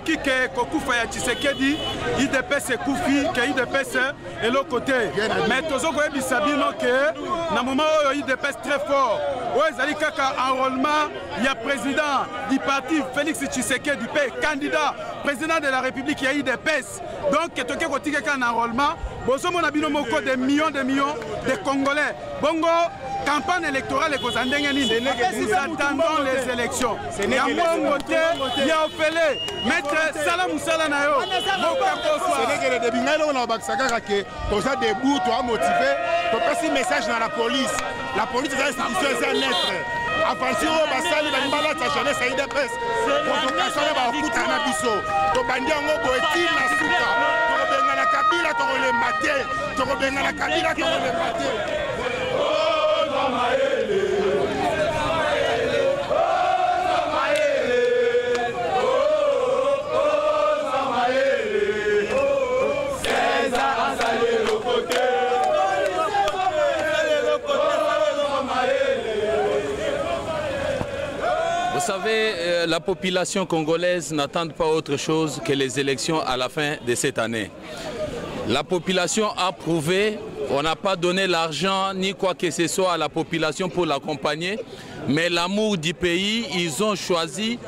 Qui que Kokufa ya Tshisekedi IDPS Koufi que IDPS et l'autre côté mais tozo ko ebisabino que na moment où IDPS très fort ouais zali kaka enrôlement il y a président du parti Félix Tshisekedi candidat président de la République il y a IDPS donc toke ko tika en enrôlement bozo mona bino moko des millions de Congolais bongo campagne électorale et nous attendons les élections. Il y a mon côté, il y a Opélé, maître Salam Moussala Nayo. C'est que les débats, on a motivé, pour passer un message dans la police. La police est une institution, c'est un être. Attention, Bassali, Bambala, ta jeunesse, ça y est de presse. Convocation, on va écouter un abisso. Tu bandes en haut, tu es la souka. Tu reviens à la Kabila, tu reviens maté. Tu reviens à la Kabila, tu reviens maté. Vous savez, la population congolaise n'attend pas autre chose que les élections à la fin de cette année. La population a prouvé, on n'a pas donné l'argent ni quoi que ce soit à la population pour l'accompagner, mais l'amour du pays, ils ont choisi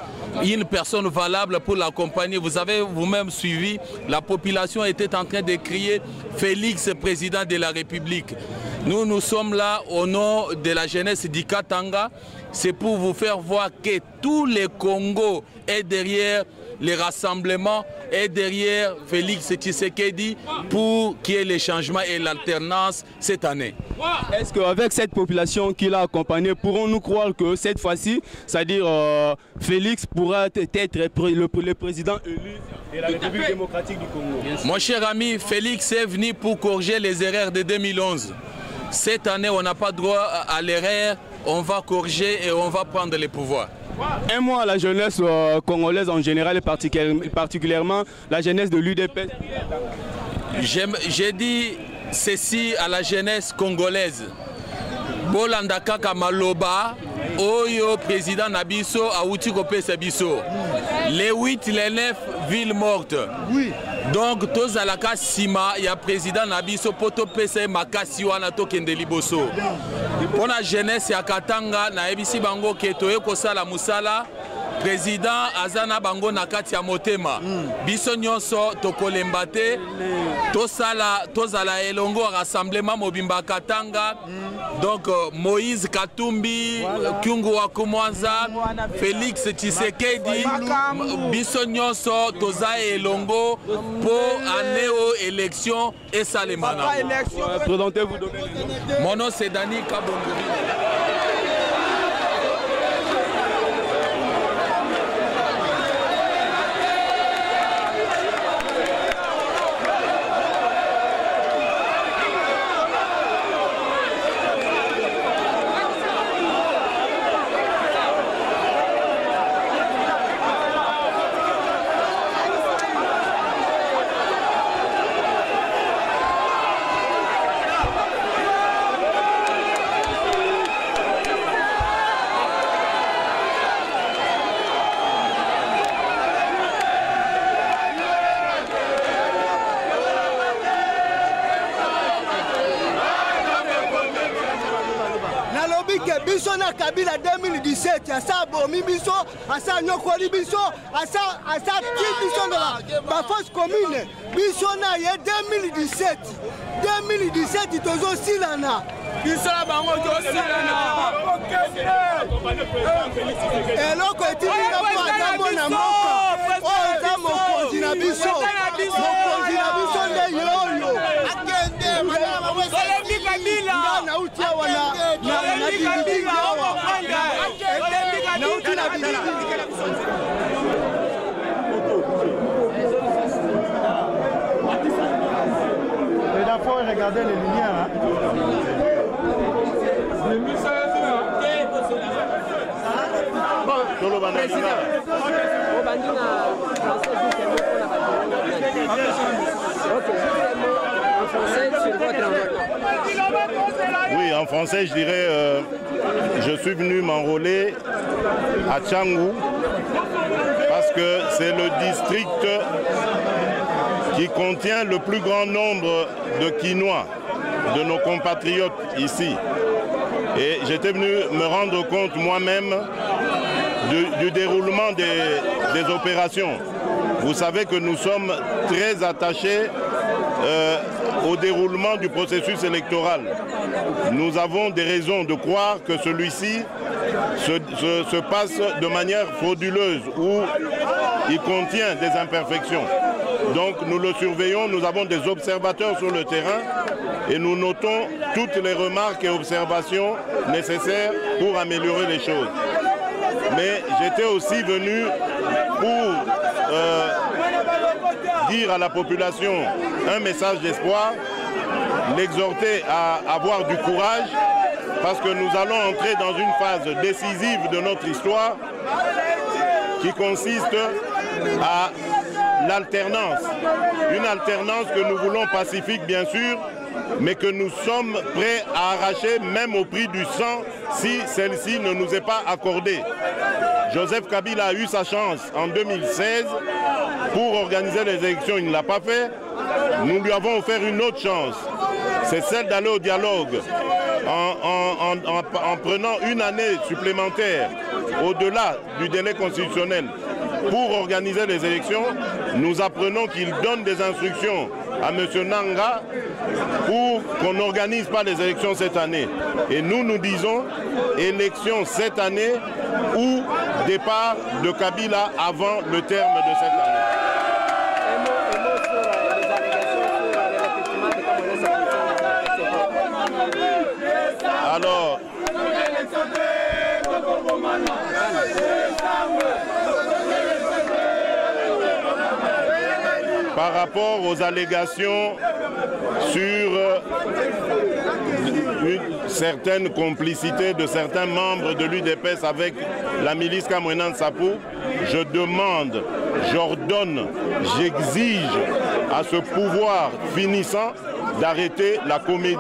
une personne valable pour l'accompagner. Vous avez vous-même suivi, la population était en train de crier « Félix, président de la République ». Nous sommes là au nom de la jeunesse du Katanga. C'est pour vous faire voir que tout le Congo est derrière les rassemblements et derrière Félix Tshisekedi pour qu'il y ait les changements et l'alternance cette année. Est-ce qu'avec cette population qu'il a accompagnée, pourrons-nous croire que cette fois-ci, c'est-à-dire Félix pourra être le président élu de la République démocratique du Congo? Mon cher ami, Félix est venu pour corriger les erreurs de 2011. Cette année, on n'a pas droit à l'erreur, on va corriger et on va prendre les pouvoirs. Un mot à la jeunesse congolaise en général et particulièrement la jeunesse de l'UDPS. J'ai dit ceci à la jeunesse congolaise. Bolanda kaka maloba, oyo président Nabiso a outi kopesa biso. Les 8, les 9 villes mortes. Oui. Donc tous à la sima, il y a président Nabiso poto pesa makasi wana to kende liboso. Pour la jeunesse ya Katanga na ebisi bango keto eko sala musala. Président Azana Bango Nakati ya Motema. Biso nyonso tokolemba te. Tozala elongo rassemblement Mobimba Katanga. Donc Moïse Katumbi, Kyungu Wakumwanza, Félix Tshisekedi, biso nyonso toza elongo pour année aux élections et salemana. Présentez-vous. Mon nom c'est Dani Kabongori. biso na Kabila 2017 asa bomi biso asa nyokoli biso asa ti biso na ba force commune biso na ye 2017 tozo silana biso na bango to silana eloko etili na po atambo na mboka oza mokonzi na biso nde yoyo akende Solembi Kabila na utia wana na Kabila na utia na il faut regarder les lumières. Oui, en français, je dirais, je suis venu m'enrôler à Tchangou parce que c'est le district qui contient le plus grand nombre de Kinois, de nos compatriotes ici. Et j'étais venu me rendre compte moi-même du déroulement des opérations. Vous savez que nous sommes très attachés au déroulement du processus électoral. Nous avons des raisons de croire que celui-ci se passe de manière frauduleuse ou il contient des imperfections. Donc nous le surveillons, nous avons des observateurs sur le terrain et nous notons toutes les remarques et observations nécessaires pour améliorer les choses. Mais j'étais aussi venu pour dire à la population un message d'espoir, l'exhorter à avoir du courage parce que nous allons entrer dans une phase décisive de notre histoire qui consiste à l'alternance. Une alternance que nous voulons pacifique bien sûr, mais que nous sommes prêts à arracher même au prix du sang si celle-ci ne nous est pas accordée. Joseph Kabila a eu sa chance en 2016 pour organiser les élections, il ne l'a pas fait. Nous lui avons offert une autre chance, c'est celle d'aller au dialogue en prenant une année supplémentaire au-delà du délai constitutionnel pour organiser les élections. Nous apprenons qu'il donne des instructions à M. Nanga pour qu'on n'organise pas les élections cette année. Et nous disons élections cette année ou départ de Kabila avant le terme de cette année. Alors, par rapport aux allégations sur une certaine complicité de certains membres de l'UDPS avec la milice Kamwenan Sapou, je demande, j'ordonne, j'exige à ce pouvoir finissant d'arrêter la comédie.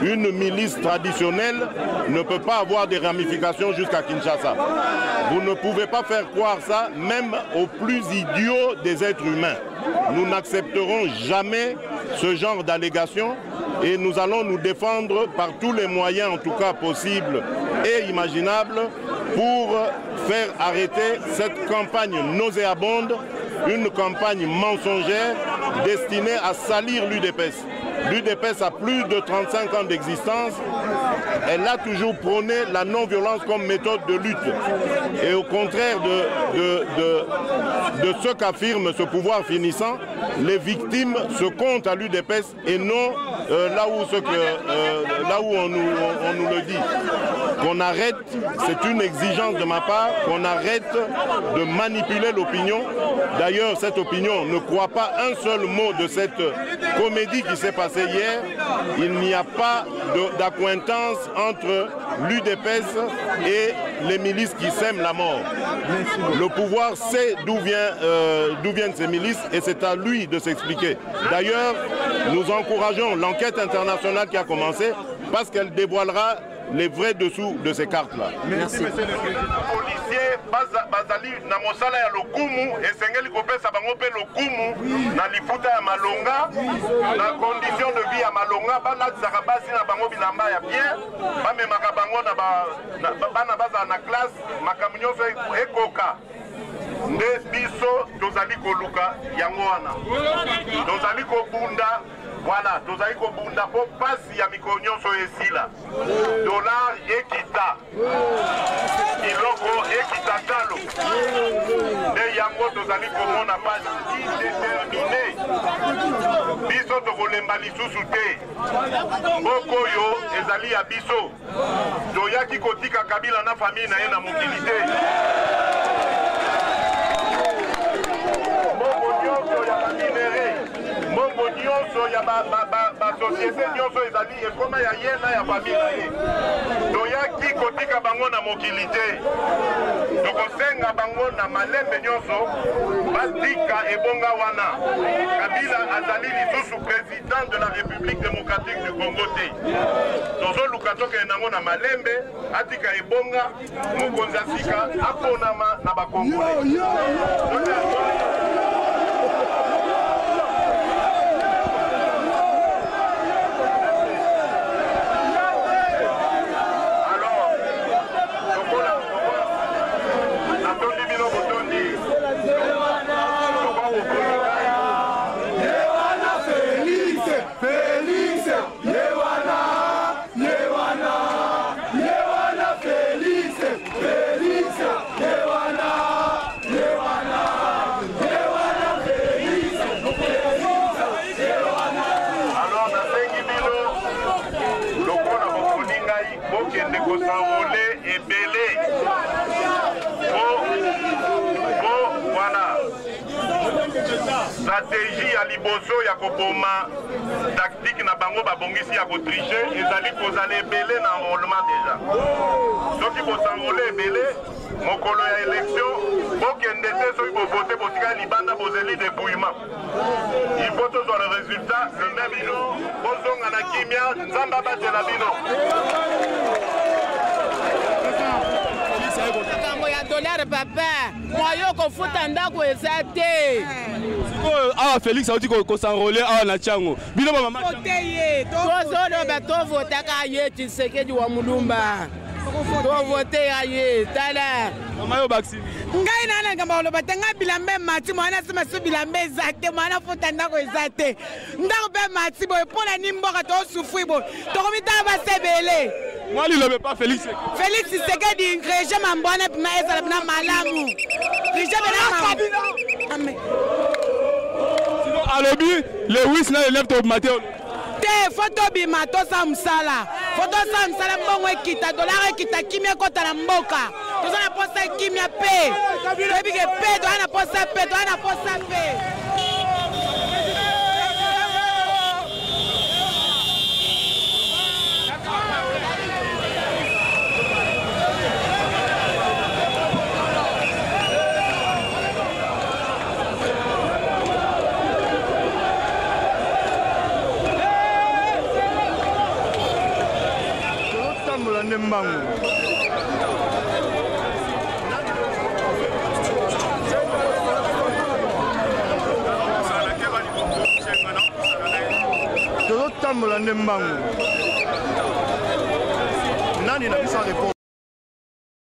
Une milice traditionnelle ne peut pas avoir des ramifications jusqu'à Kinshasa. Vous ne pouvez pas faire croire ça même aux plus idiots des êtres humains. Nous n'accepterons jamais ce genre d'allégations et nous allons nous défendre par tous les moyens, en tout cas possibles et imaginables, pour faire arrêter cette campagne nauséabonde, une campagne mensongère destinée à salir l'UDPS. L'UDPS a plus de 35 ans d'existence. Elle a toujours prôné la non-violence comme méthode de lutte. Et au contraire de ce qu'affirme ce pouvoir finissant, les victimes se comptent à l'UDPS et non là où on nous le dit. Qu'on arrête, c'est une exigence de ma part, qu'on arrête de manipuler l'opinion. D'ailleurs, cette opinion ne croit pas un seul mot de cette comédie qui s'est passée hier. Il n'y a pas d'accointance entre l'UDPS et les milices qui sèment la mort. Le pouvoir sait d'où viennent ces milices et c'est à lui de s'expliquer. D'ailleurs, nous encourageons l'enquête internationale qui a commencé parce qu'elle dévoilera les vrais dessous de ces cartes-là. Merci. Monsieur le Président. bazali na mosala ya lokumu esengeli kopesa bango mpe lokumu na lifuta ya malonga na condition de vie ya malonga balatisaka basi na bango bilamba ya bien bamemaka bango na bana bazala na classe makambo nyonso ekoka nde biso tozali koluka yango wana tozali kobunda voilà tozali kobunda mpo pasi ya mikolo nyonso esila dollar ekita biloko ekita talo nde yango tozali komona pasi indetermine biso tokolemba lisusu te mboka oyo ezali ya biso toyaki kotika Kabila na famille na ye na mokili te mbongo nyonso ya basosiete nyonso ezali ekoma ya ye na ya famille na ye toyaki kotika bango na mokili te tokosenga bango na malembe nyonso batika ebonga wana Kabila azali lisusu président de la République démocratique du Congo te tozoluka tokende nango na malembe atika ebonga mokonzi asika aponama na bakongole. Stratégie ya liboso ya koboma tactique na bango babongisi ya kotriche ezali kozala ebele na enrôlement déjà soki bosanrole ebele mokolo ya élection bokende te soki bovote botika libanda bozeli débrouillement il faut tozwa le résultat le même bino bozonga na kimia nzambe abatela bino dollar papa moyo kofuta ndako eza te awa Félix auti kosanrole awa na chango bino mama tozoloba tovotaka ye Tshisekedi wa Mulumba tovote ya ye tala mama yo baksi ngai nana ngamba oloba te ngai bilambe mati mwana sima so bilambe eza te mwana futa ndako eza te ndako mpe mati boye mpona ni mboka tosufri boye tokomitala basebele moi il ne pas Félix Tshisekedi régime ambona pima ezala bina malamu régime na amen alobi le 8 na le 9 matin te photo bima tosa msala mbongo ekita dollar ekita kimia kota na mboka toza na posa kimia pe tobike pe toza na posa pe Mbangu tozotambola nde mbangu nani na biso